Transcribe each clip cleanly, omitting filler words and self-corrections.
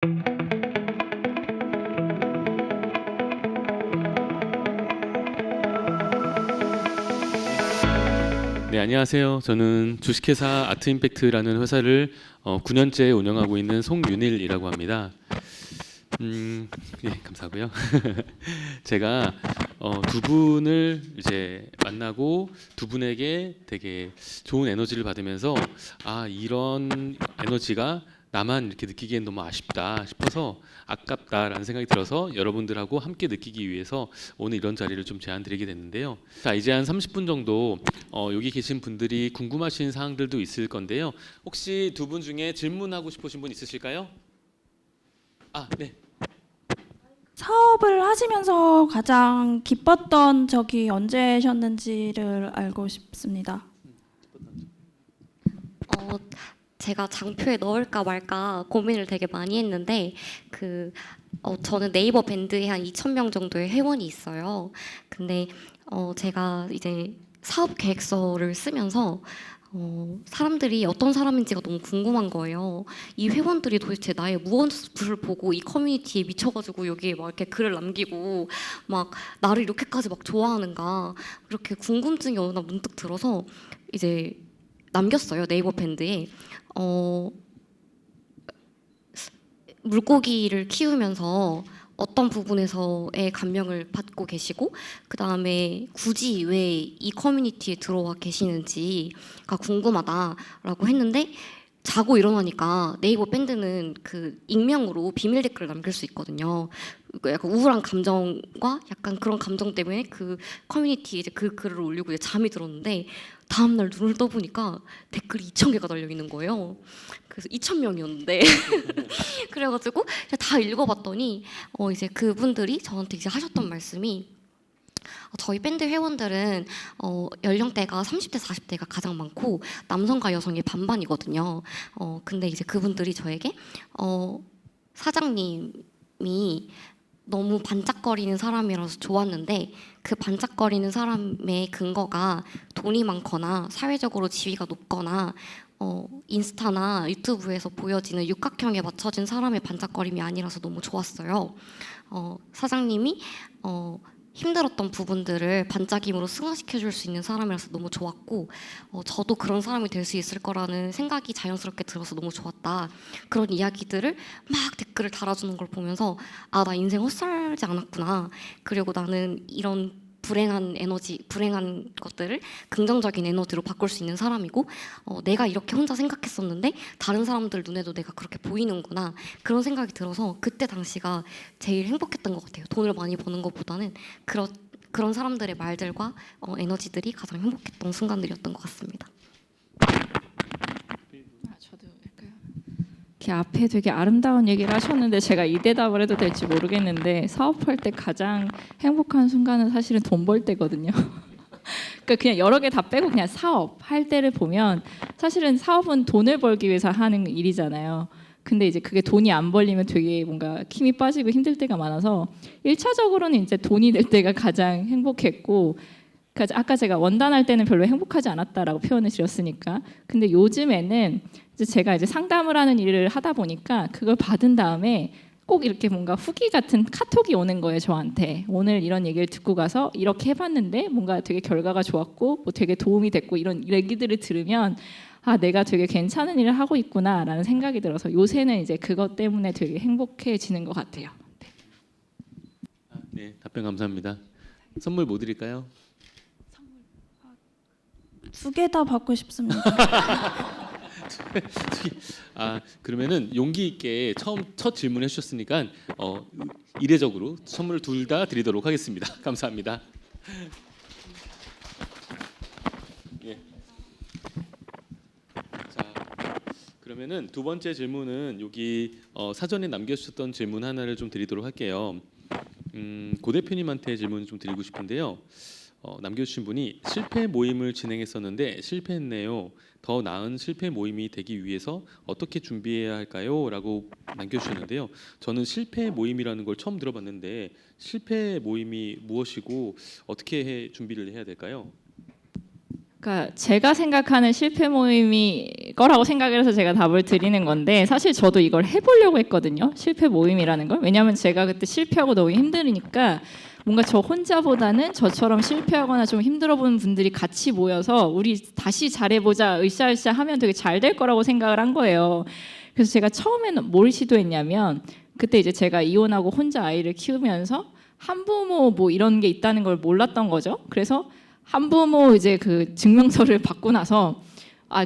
네, 안녕하세요. 저는 주식회사 아트임팩트라는 회사를 9년째 운영하고 있는 송윤일이라고 합니다. 예, 감사하고요. 제가 두 분을 이제 만나고 두 분에게 되게 좋은 에너지를 받으면서 이런 에너지가 나만 이렇게 느끼기엔 너무 아쉽다 싶어서 아깝다라는 생각이 들어서 여러분들하고 함께 느끼기 위해서 오늘 이런 자리를 좀 제안드리게 됐는데요. 자, 이제 한 30분 정도 여기 계신 분들이 궁금하신 사항들도 있을 건데요. 혹시 두 분 중에 질문하고 싶으신 분 있으실까요? 네. 사업을 하시면서 가장 기뻤던 적이 언제셨는지를 알고 싶습니다. 제가 장표에 넣을까 말까 고민을 되게 많이 했는데 저는 네이버 밴드에 한 2,000명 정도의 회원이 있어요. 근데 제가 이제 사업 계획서를 쓰면서 사람들이 어떤 사람인지가 너무 궁금한 거예요. 이 회원들이 도대체 나의 무엇을 보고 이 커뮤니티에 미쳐가지고 여기에 막 이렇게 글을 남기고 막 나를 이렇게까지 막 좋아하는가, 이렇게 궁금증이 어느 날 문득 들어서 이제 남겼어요, 네이버 밴드에. 물고기를 키우면서 어떤 부분에서의 감명을 받고 계시고, 그 다음에 굳이 왜 이 커뮤니티에 들어와 계시는지가 궁금하다라고 했는데, 자고 일어나니까 네이버 밴드는 그 익명으로 비밀 댓글을 남길 수 있거든요. 약간 우울한 감정과 약간 그런 감정 때문에 그 커뮤니티에 이제 그 글을 올리고 이제 잠이 들었는데, 다음날 눈을 떠보니까 댓글이 2,000개가 달려 있는 거예요. 그래서 2,000명이었는데 그래가지고 다 읽어봤더니 이제 그분들이 저한테 이제 하셨던 말씀이, 저희 밴드 회원들은 연령대가 30대, 40대가 가장 많고 남성과 여성이 반반이거든요. 근데 이제 그분들이 저에게 사장님이 너무 반짝거리는 사람이라서 좋았는데, 그 반짝거리는 사람의 근거가 돈이 많거나 사회적으로 지위가 높거나 인스타나 유튜브에서 보여지는 육각형에 맞춰진 사람의 반짝거림이 아니라서 너무 좋았어요. 사장님이 힘들었던 부분들을 반짝임으로 승화시켜줄 수 있는 사람이라서 너무 좋았고, 저도 그런 사람이 될 수 있을 거라는 생각이 자연스럽게 들어서 너무 좋았다. 그런 이야기들을 막 댓글을 달아주는 걸 보면서 나 인생 헛살지 않았구나. 그리고 나는 이런 불행한 것들을 긍정적인 에너지로 바꿀 수 있는 사람이고, 내가 이렇게 혼자 생각했었는데 다른 사람들 눈에도 내가 그렇게 보이는구나, 그런 생각이 들어서 그때 당시가 제일 행복했던 것 같아요. 돈을 많이 버는 것보다는 그런 사람들의 말들과 에너지들이 가장 행복했던 순간들이었던 것 같습니다. 저도 할까요? 이렇게 앞에 되게 아름다운 얘기를 하셨는데 제가 이 대답을 해도 될지 모르겠는데, 사업할 때 가장 행복한 순간은 사실은 돈 벌 때거든요. 그러니까 그냥 여러 개 다 빼고 그냥 사업 할 때를 보면, 사실은 사업은 돈을 벌기 위해서 하는 일이잖아요. 근데 이제 그게 돈이 안 벌리면 되게 뭔가 힘이 빠지고 힘들 때가 많아서 1차적으로는 이제 돈이 될 때가 가장 행복했고, 그러니까 아까 제가 원단할 때는 별로 행복하지 않았다라고 표현을 드렸으니까, 근데 요즘에는 이제 제가 이제 상담을 하는 일을 하다 보니까 그걸 받은 다음에 꼭 이렇게 뭔가 후기 같은 카톡이 오는 거예요, 저한테. 오늘 이런 얘기를 듣고 가서 이렇게 해봤는데 뭔가 되게 결과가 좋았고 뭐 되게 도움이 됐고, 이런 얘기들을 들으면 내가 되게 괜찮은 일을 하고 있구나라는 생각이 들어서 요새는 이제 그것 때문에 되게 행복해지는 것 같아요. 네, 답변 감사합니다. 선물 뭐 드릴까요? 두 개 다 받고 싶습니다. 그러면은 용기 있게 첫 질문해 주셨으니까 이례적으로 선물 둘 다 드리도록 하겠습니다. 감사합니다. 예. 자, 그러면은 두 번째 질문은 여기 사전에 남겨주셨던 질문 하나를 좀 드리도록 할게요. 고 대표님한테 질문 좀 드리고 싶은데요. 남겨주신 분이 실패 모임을 진행했었는데 실패했네요. 더 나은 실패 모임이 되기 위해서 어떻게 준비해야 할까요? 라고 남겨주셨는데요. 저는 실패 모임이라는 걸 처음 들어봤는데 실패 모임이 무엇이고 어떻게 준비를 해야 될까요? 그러니까 제가 생각하는 실패 모임이 거라고 생각을 해서 제가 답을 드리는 건데 사실 저도 이걸 해보려고 했거든요. 실패 모임이라는 걸. 왜냐하면 제가 그때 실패하고 너무 힘드니까 뭔가 저 혼자보다는 저처럼 실패하거나 좀 힘들어보는 분들이 같이 모여서 우리 다시 잘해보자 으쌰으쌰 하면 되게 잘 될 거라고 생각을 한 거예요. 그래서 제가 처음에는 뭘 시도했냐면 그때 이제 제가 이혼하고 혼자 아이를 키우면서 한부모 뭐 이런 게 있다는 걸 몰랐던 거죠. 그래서 한부모 이제 그 증명서를 받고 나서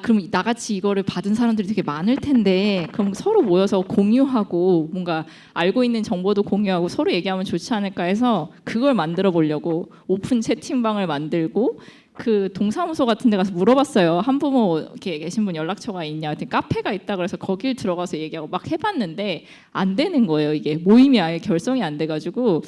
그럼 나같이 이거를 받은 사람들이 되게 많을 텐데 그럼 서로 모여서 공유하고 뭔가 알고 있는 정보도 공유하고 서로 얘기하면 좋지 않을까 해서 그걸 만들어 보려고 오픈 채팅방을 만들고 그 동사무소 같은 데 가서 물어봤어요. 한부모 이렇게 계신 분 연락처가 있냐 하여튼 카페가 있다 그래서 거길 들어가서 얘기하고 막 해봤는데 안 되는 거예요. 이게 모임이 아예 결성이 안 돼가지고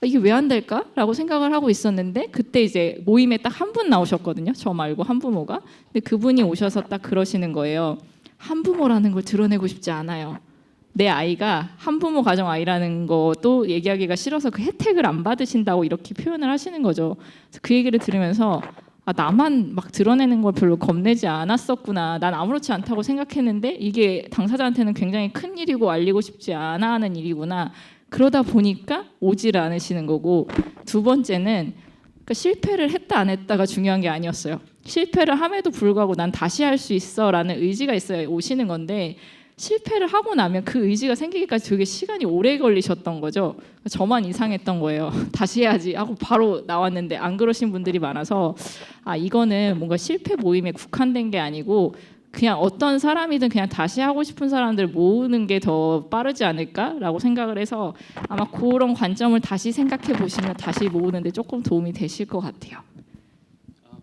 이게 왜 안 될까라고 생각을 하고 있었는데 그때 이제 모임에 딱 한 분 나오셨거든요. 저 말고 한부모가. 근데 그분이 오셔서 딱 그러시는 거예요. 한부모라는 걸 드러내고 싶지 않아요. 내 아이가 한부모 가정 아이라는 것도 얘기하기가 싫어서 그 혜택을 안 받으신다고 이렇게 표현을 하시는 거죠. 그래서 그 얘기를 들으면서 나만 막 드러내는 걸 별로 겁내지 않았었구나. 난 아무렇지 않다고 생각했는데 이게 당사자한테는 굉장히 큰 일이고 알리고 싶지 않아 하는 일이구나. 그러다 보니까 오지를 않으시는 거고 두 번째는 그러니까 실패를 했다 안 했다가 중요한 게 아니었어요. 실패를 함에도 불구하고 난 다시 할 수 있어라는 의지가 있어야 오시는 건데 실패를 하고 나면 그 의지가 생기기까지 되게 시간이 오래 걸리셨던 거죠. 저만 이상했던 거예요. 다시 해야지 하고 바로 나왔는데 안 그러신 분들이 많아서 이거는 뭔가 실패 모임에 국한된 게 아니고 그냥 어떤 사람이든 그냥 다시 하고 싶은 사람들 모으는 게 더 빠르지 않을까라고 생각을 해서 아마 그런 관점을 다시 생각해 보시면 다시 모으는데 조금 도움이 되실 것 같아요.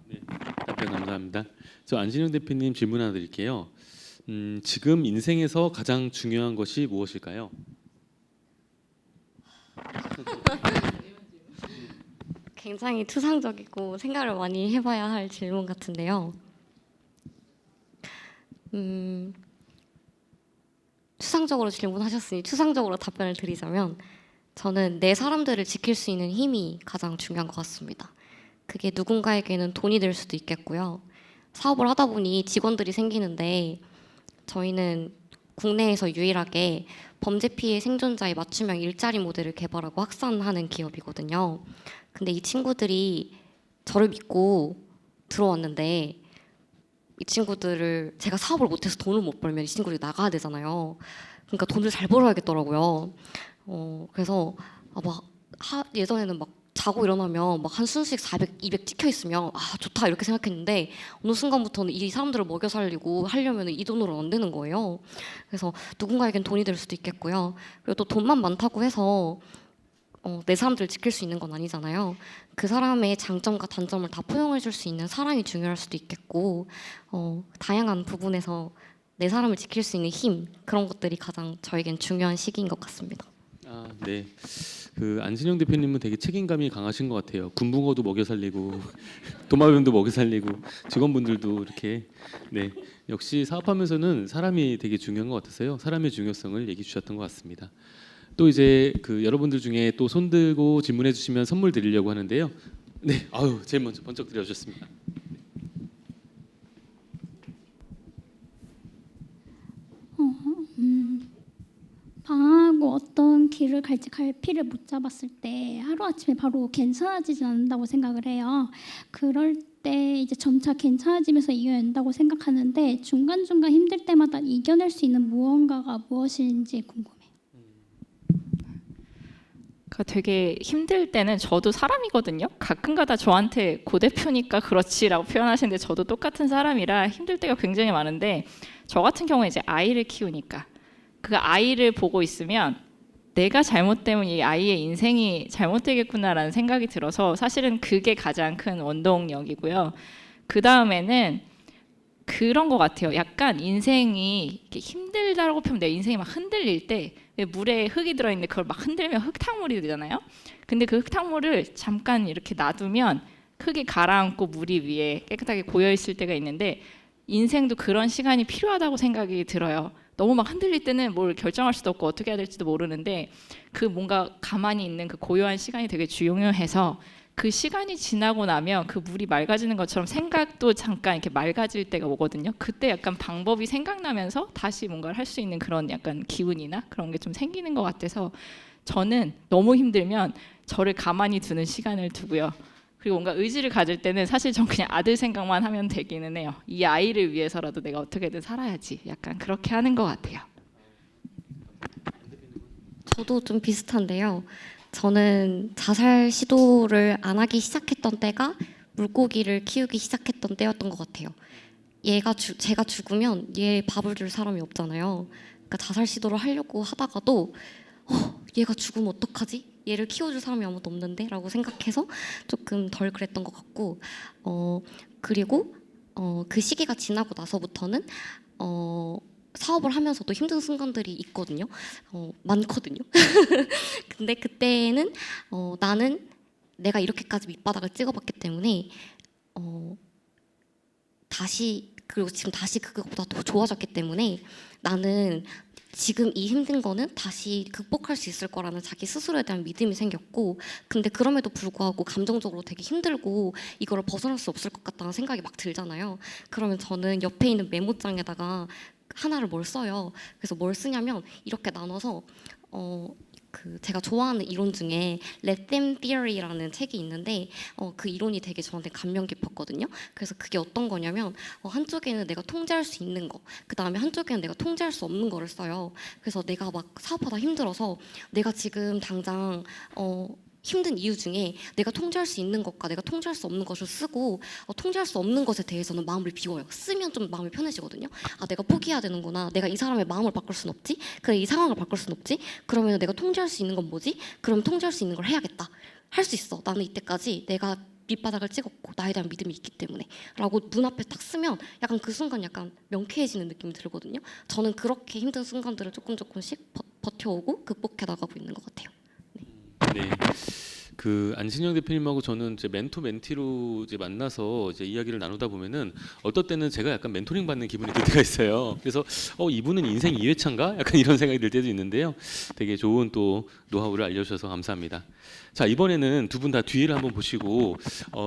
네, 답변 감사합니다. 저 안진영 대표님 질문 하나 드릴게요. 지금 인생에서 가장 중요한 것이 무엇일까요? 굉장히 추상적이고 생각을 많이 해봐야 할 질문 같은데요. 추상적으로 질문하셨으니 추상적으로 답변을 드리자면 저는 내 사람들을 지킬 수 있는 힘이 가장 중요한 것 같습니다. 그게 누군가에게는 돈이 될 수도 있겠고요. 사업을 하다 보니 직원들이 생기는데 저희는 국내에서 유일하게 범죄 피해 생존자의 맞춤형 일자리 모델을 개발하고 확산하는 기업이거든요. 근데 이 친구들이 저를 믿고 들어왔는데 이 친구들을 제가 사업을 못해서 돈을 못 벌면 이 친구들이 나가야 되잖아요. 그러니까 돈을 잘 벌어야겠더라고요. 그래서 예전에는 막 자고 일어나면 막 한 순씩 400, 200 찍혀 있으면 좋다 이렇게 생각했는데 어느 순간부터는 이 사람들을 먹여 살리고 하려면 이 돈으로는 안 되는 거예요. 그래서 누군가에겐 돈이 될 수도 있겠고요. 그리고 또 돈만 많다고 해서 내 사람들을 지킬 수 있는 건 아니잖아요. 그 사람의 장점과 단점을 다 포용해 줄 수 있는 사람이 중요할 수도 있겠고 다양한 부분에서 내 사람을 지킬 수 있는 힘 그런 것들이 가장 저에겐 중요한 시기인 것 같습니다. 네. 그 안진영 대표님은 되게 책임감이 강하신 것 같아요. 군붕어도 먹여 살리고 도마뱀도 먹여 살리고 직원분들도 이렇게 네 역시 사업하면서는 사람이 되게 중요한 것 같았어요. 사람의 중요성을 얘기해 주셨던 것 같습니다. 또 이제 그 여러분들 중에 또 손 들고 질문해 주시면 선물 드리려고 하는데요. 네, 제일 먼저 번쩍 들어주셨습니다. 방황하고 어떤 길을 갈지 갈피를 못 잡았을 때 하루아침에 바로 괜찮아지지 않는다고 생각을 해요. 그럴 때 이제 점차 괜찮아지면서 이겨낸다고 생각하는데 중간중간 힘들 때마다 이겨낼 수 있는 무언가가 무엇인지 궁금해요. 되게 힘들 때는 저도 사람이거든요. 가끔가다 저한테 고 대표니까 그렇지라고 표현하시는데 저도 똑같은 사람이라 힘들 때가 굉장히 많은데 저 같은 경우에 이제 아이를 키우니까 그 아이를 보고 있으면 내가 잘못되면 이 아이의 인생이 잘못되겠구나라는 생각이 들어서 사실은 그게 가장 큰 원동력이고요. 그 다음에는 그런 것 같아요. 약간 인생이 이렇게 힘들다라고 표현하면 내 인생이 막 흔들릴 때 물에 흙이 들어있는데 그걸 막 흔들면 흙탕물이 되잖아요. 근데 그 흙탕물을 잠깐 이렇게 놔두면 흙이 가라앉고 물이 위에 깨끗하게 고여있을 때가 있는데 인생도 그런 시간이 필요하다고 생각이 들어요. 너무 막 흔들릴 때는 뭘 결정할 수도 없고 어떻게 해야 될지도 모르는데 그 뭔가 가만히 있는 그 고요한 시간이 되게 중요해서 그 시간이 지나고 나면 그 물이 맑아지는 것처럼 생각도 잠깐 이렇게 맑아질 때가 오거든요. 그때 약간 방법이 생각나면서 다시 뭔가를 할 수 있는 그런 약간 기운이나 그런 게 좀 생기는 것 같아서 저는 너무 힘들면 저를 가만히 두는 시간을 두고요. 그리고 뭔가 의지를 가질 때는 사실 전 그냥 아들 생각만 하면 되기는 해요. 이 아이를 위해서라도 내가 어떻게든 살아야지. 약간 그렇게 하는 것 같아요. 저도 좀 비슷한데요. 저는 자살 시도를 안 하기 시작했던 때가 물고기를 키우기 시작했던 때였던 것 같아요. 제가 죽으면 얘 밥을 줄 사람이 없잖아요. 그러니까 자살 시도를 하려고 하다가도 얘가 죽으면 어떡하지? 얘를 키워줄 사람이 아무도 없는데? 라고 생각해서 조금 덜 그랬던 것 같고 그리고 그 시기가 지나고 나서부터는 사업을 하면서도 힘든 순간들이 있거든요. 많거든요. 근데 그때는 나는 내가 이렇게까지 밑바닥을 찍어봤기 때문에 그리고 지금 다시 그거보다 더 좋아졌기 때문에 나는 지금 이 힘든 거는 다시 극복할 수 있을 거라는 자기 스스로에 대한 믿음이 생겼고, 근데 그럼에도 불구하고 감정적으로 되게 힘들고 이거를 벗어날 수 없을 것 같다는 생각이 막 들잖아요. 그러면 저는 옆에 있는 메모장에다가 하나를 뭘 써요. 그래서 뭘 쓰냐면 이렇게 나눠서 제가 좋아하는 이론 중에 Let Them Theory라는 책이 있는데 그 이론이 되게 저한테 감명 깊었거든요. 그래서 그게 어떤 거냐면 한쪽에는 내가 통제할 수 있는 거, 그 다음에 한쪽에는 내가 통제할 수 없는 거를 써요. 그래서 내가 막 사업하다 힘들어서 내가 지금 당장 힘든 이유 중에 내가 통제할 수 있는 것과 내가 통제할 수 없는 것을 쓰고 통제할 수 없는 것에 대해서는 마음을 비워요. 쓰면 좀 마음이 편해지거든요. 내가 포기해야 되는구나. 내가 이 사람의 마음을 바꿀 순 없지. 그래, 이 상황을 바꿀 순 없지. 그러면 내가 통제할 수 있는 건 뭐지? 그럼 통제할 수 있는 걸 해야겠다. 할 수 있어. 나는 이때까지 내가 밑바닥을 찍었고 나에 대한 믿음이 있기 때문에 라고 눈앞에 딱 쓰면 약간 그 순간 약간 명쾌해지는 느낌이 들거든요. 저는 그렇게 힘든 순간들을 조금씩 버텨오고 극복해 나가고 있는 것 같아요. 네. 그 안신영 대표님하고 저는 이제 멘토 멘티로 이제 만나서 이제 이야기를 나누다 보면은 어떨 때는 제가 약간 멘토링 받는 기분이 들 때가 있어요. 그래서 이분은 인생 2회차인가? 약간 이런 생각이 들 때도 있는데요. 되게 좋은 또 노하우를 알려주셔서 감사합니다. 자, 이번에는 두 분 다 뒤를 한번 보시고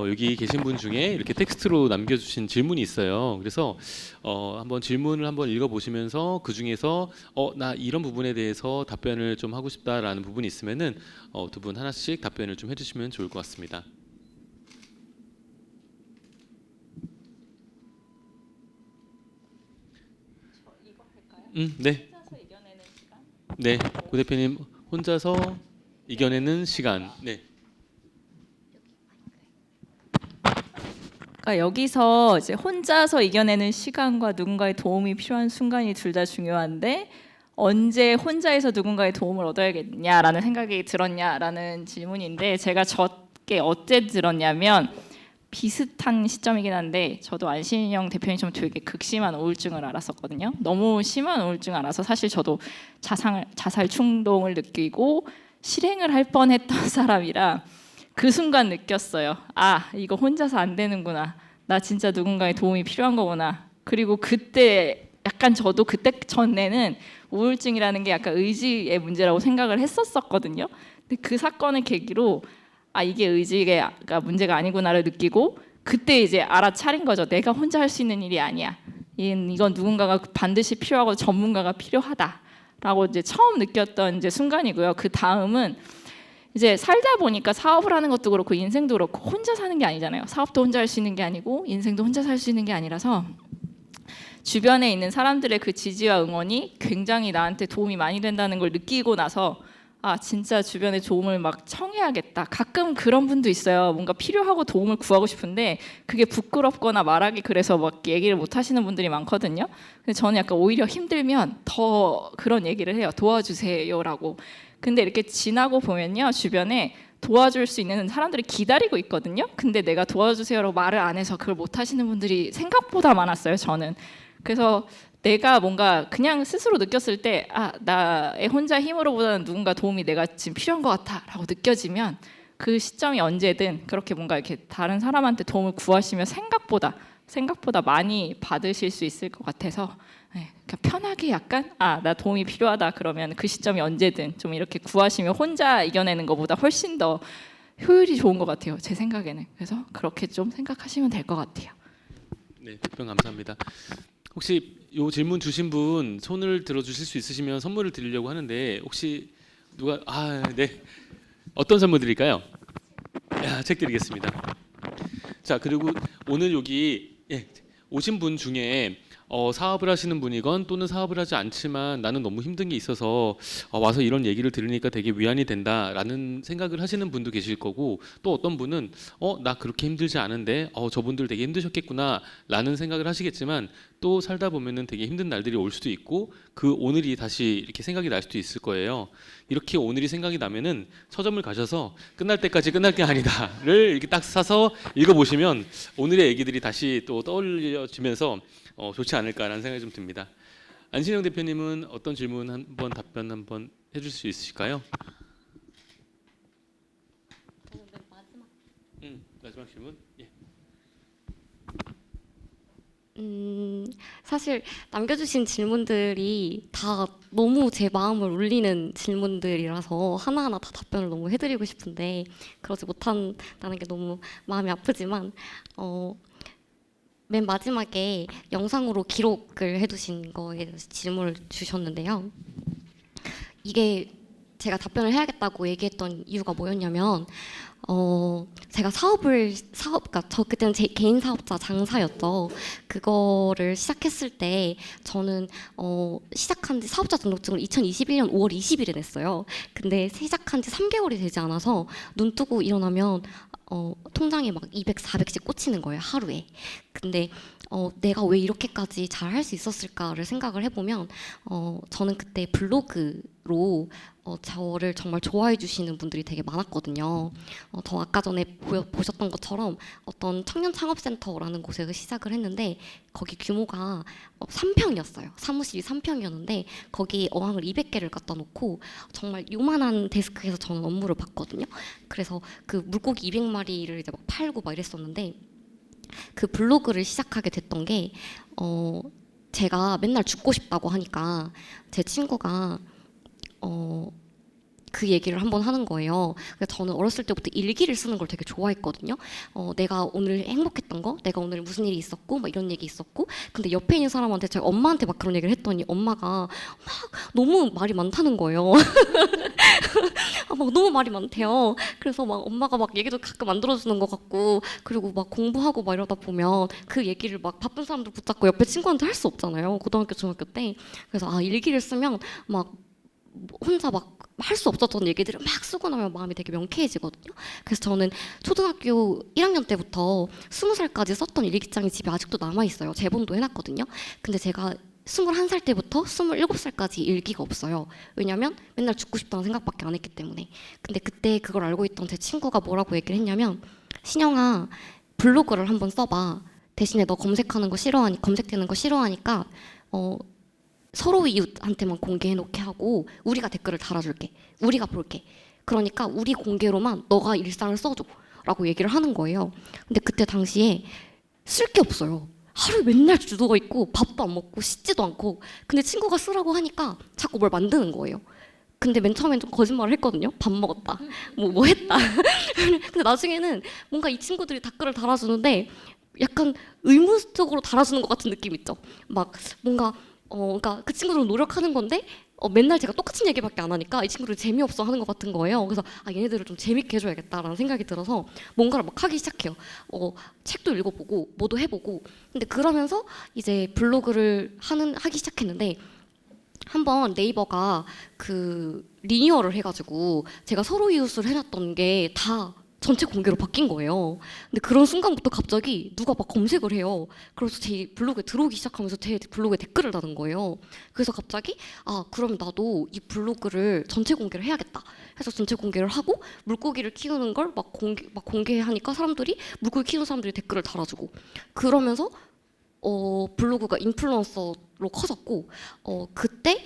여기 계신 분 중에 이렇게 텍스트로 남겨주신 질문이 있어요. 그래서 한번 질문을 한번 읽어보시면서 그 중에서 나 이런 부분에 대해서 답변을 좀 하고 싶다라는 부분이 있으면은 두 분 하나씩 답변을 좀 해주시면 좋을 것 같습니다. 네. 네, 고 대표님 혼자서 이겨내는 시간. 네. 그러니까 여기서 이제 혼자서 이겨내는 시간과 누군가의 도움이 필요한 순간이 둘 다 중요한데 언제 혼자에서 누군가의 도움을 얻어야겠냐라는 생각이 들었냐라는 질문인데 제가 저게 어째 들었냐면 비슷한 시점이긴 한데 저도 안신영 대표님처럼 되게 극심한 우울증을 앓았었거든요. 너무 심한 우울증을 앓아서 사실 저도 자살 충동을 느끼고 실행을 할 뻔했던 사람이라 그 순간 느꼈어요. 이거 혼자서 안 되는구나. 나 진짜 누군가의 도움이 필요한 거구나. 그리고 그때 약간 저도 그때 전에는 우울증이라는 게 약간 의지의 문제라고 생각을 했었거든요. 근데 그 사건을 계기로 이게 의지가 문제가 아니구나를 느끼고 그때 이제 알아차린 거죠. 내가 혼자 할 수 있는 일이 아니야. 이건 누군가가 반드시 필요하고 전문가가 필요하다라고 이제 처음 느꼈던 이제 순간이고요. 그 다음은 이제 살다 보니까 사업을 하는 것도 그렇고 인생도 그렇고 혼자 사는 게 아니잖아요. 사업도 혼자 할 수 있는 게 아니고 인생도 혼자 살 수 있는 게 아니라서 주변에 있는 사람들의 그 지지와 응원이 굉장히 나한테 도움이 많이 된다는 걸 느끼고 나서 진짜 주변에 도움을 막 청해야겠다. 가끔 그런 분도 있어요. 뭔가 필요하고 도움을 구하고 싶은데 그게 부끄럽거나 말하기 그래서 막 얘기를 못 하시는 분들이 많거든요. 근데 저는 약간 오히려 힘들면 더 그런 얘기를 해요. 도와주세요라고. 근데 이렇게 지나고 보면요. 주변에 도와줄 수 있는 사람들이 기다리고 있거든요. 근데 내가 도와주세요라고 말을 안 해서 그걸 못 하시는 분들이 생각보다 많았어요. 저는. 그래서 내가 뭔가 그냥 스스로 느꼈을 때 나의 혼자 힘으로보다는 누군가 도움이 내가 지금 필요한 것 같아라고 느껴지면 그 시점이 언제든 그렇게 뭔가 이렇게 다른 사람한테 도움을 구하시면 생각보다 많이 받으실 수 있을 것 같아서 그러니까 편하게 약간 나 도움이 필요하다 그러면 그 시점이 언제든 좀 이렇게 구하시면 혼자 이겨내는 것보다 훨씬 더 효율이 좋은 것 같아요. 제 생각에는. 그래서 그렇게 좀 생각하시면 될 것 같아요. 네, 답변 감사합니다. 혹시 요 질문 주신 분 손을 들어주실 수 있으시면 선물을 드리려고 하는데 혹시 누가 네 어떤 선물 드릴까요? 책 드리겠습니다. 자 그리고 오늘 여기 오신 분 중에 사업을 하시는 분이건 또는 사업을 하지 않지만 나는 너무 힘든 게 있어서 와서 이런 얘기를 들으니까 되게 위안이 된다라는 생각을 하시는 분도 계실 거고 또 어떤 분은 나 그렇게 힘들지 않은데 저분들 되게 힘드셨겠구나라는 생각을 하시겠지만 또 살다 보면은 되게 힘든 날들이 올 수도 있고 그 오늘이 다시 이렇게 생각이 날 수도 있을 거예요. 이렇게 오늘이 생각이 나면은 서점을 가셔서 끝날 때까지 끝날 게 아니다를 이렇게 딱 사서 읽어보시면 오늘의 얘기들이 다시 또 떠올려지면서 좋지 않을까라는 생각이 좀 듭니다. 안신영 대표님은 어떤 질문 한번 답변 한번 해줄 수 있으실까요? 마지막 질문. 예. 사실 남겨주신 질문들이 다 너무 제 마음을 울리는 질문들이라서 하나하나 다 답변을 너무 해드리고 싶은데 그러지 못한다는 게 너무 마음이 아프지만 맨 마지막에 영상으로 기록을 해두신 거에 대해서 질문을 주셨는데요. 이게 제가 답변을 해야겠다고 얘기했던 이유가 뭐였냐면 제가 그러니까 저 그때는 제 개인 사업자 장사였죠. 그거를 시작했을 때 저는 시작한 지 사업자 등록증을 2021년 5월 20일에 냈어요. 근데 시작한 지 3개월이 되지 않아서 눈 뜨고 일어나면 통장에 막 200, 400씩 꽂히는 거예요, 하루에. 근데 내가 왜 이렇게까지 잘 할 수 있었을까를 생각을 해보면 저는 그때 블로그로 저를 정말 좋아해 주시는 분들이 되게 많았거든요. 더 아까 전에 보셨던 것처럼 어떤 청년 창업센터라는 곳에서 시작을 했는데 거기 규모가 3평이었어요. 사무실이 3평이었는데 거기 어항을 200개를 갖다 놓고 정말 요만한 데스크에서 저는 업무를 봤거든요. 그래서 그 물고기 200마리를 이제 막 팔고 막 이랬었는데 그 블로그를 시작하게 됐던 게 제가 맨날 죽고 싶다고 하니까 제 친구가 그 얘기를 한번 하는 거예요. 그래서 저는 어렸을 때부터 일기를 쓰는 걸 되게 좋아했거든요. 내가 오늘 행복했던 거, 내가 오늘 무슨 일이 있었고, 막 이런 얘기 있었고. 근데 옆에 있는 사람한테 제가 엄마한테 막 그런 얘기를 했더니 엄마가 막 너무 말이 많다는 거예요. 막 너무 말이 많대요. 그래서 막 엄마가 막 얘기도 가끔 만들어주는 것 같고, 그리고 막 공부하고 막 이러다 보면 그 얘기를 막 바쁜 사람들 붙잡고 옆에 친구한테 할 수 없잖아요. 고등학교, 중학교 때. 그래서 일기를 쓰면 막 혼자 막 할 수 없었던 얘기들을 막 쓰고 나면 마음이 되게 명쾌해지거든요. 그래서 저는 초등학교 1학년 때부터 20살까지 썼던 일기장이 집에 아직도 남아있어요. 제본도 해놨거든요. 근데 제가 21살 때부터 27살까지 일기가 없어요. 왜냐면 맨날 죽고 싶다는 생각밖에 안 했기 때문에. 근데 그때 그걸 알고 있던 제 친구가 뭐라고 얘기를 했냐면 신영아 블로그를 한번 써봐. 대신에 너 검색되는 거 싫어하니까 서로 이웃한테만 공개해놓게 하고 우리가 댓글을 달아줄게. 우리가 볼게. 그러니까 우리 공개로만 너가 일상을 써줘 라고 얘기를 하는 거예요. 근데 그때 당시에 쓸 게 없어요. 하루 맨날 주도가 있고 밥도 안 먹고 씻지도 않고. 근데 친구가 쓰라고 하니까 자꾸 뭘 만드는 거예요. 근데 맨 처음엔 좀 거짓말을 했거든요. 밥 먹었다. 뭐 했다. 근데 나중에는 뭔가 이 친구들이 댓글을 달아주는데 약간 의무적으로 달아주는 것 같은 느낌 있죠. 막 뭔가 그러니까 그 친구들은 노력하는 건데 맨날 제가 똑같은 얘기밖에 안 하니까 이 친구들 재미없어 하는 것 같은 거예요. 그래서 얘네들을 좀 재밌게 해줘야겠다라는 생각이 들어서 뭔가를 막 하기 시작해요. 책도 읽어보고 뭐도 해보고. 근데 그러면서 이제 블로그를 하기 시작했는데 한번 네이버가 그 리뉴얼을 해가지고 제가 서로 이웃을 해놨던 게 다 전체 공개로 바뀐 거예요. 근데 그런 순간부터 갑자기 누가 막 검색을 해요. 그래서 제 블로그에 들어오기 시작하면서 제 블로그에 댓글을 다는 거예요. 그래서 갑자기 그럼 나도 이 블로그를 전체 공개를 해야겠다. 해서 전체 공개를 하고 물고기를 키우는 걸 막 공개하니까 사람들이 물고기 키우는 사람들이 댓글을 달아주고 그러면서 블로그가 인플루언서로 커졌고 그때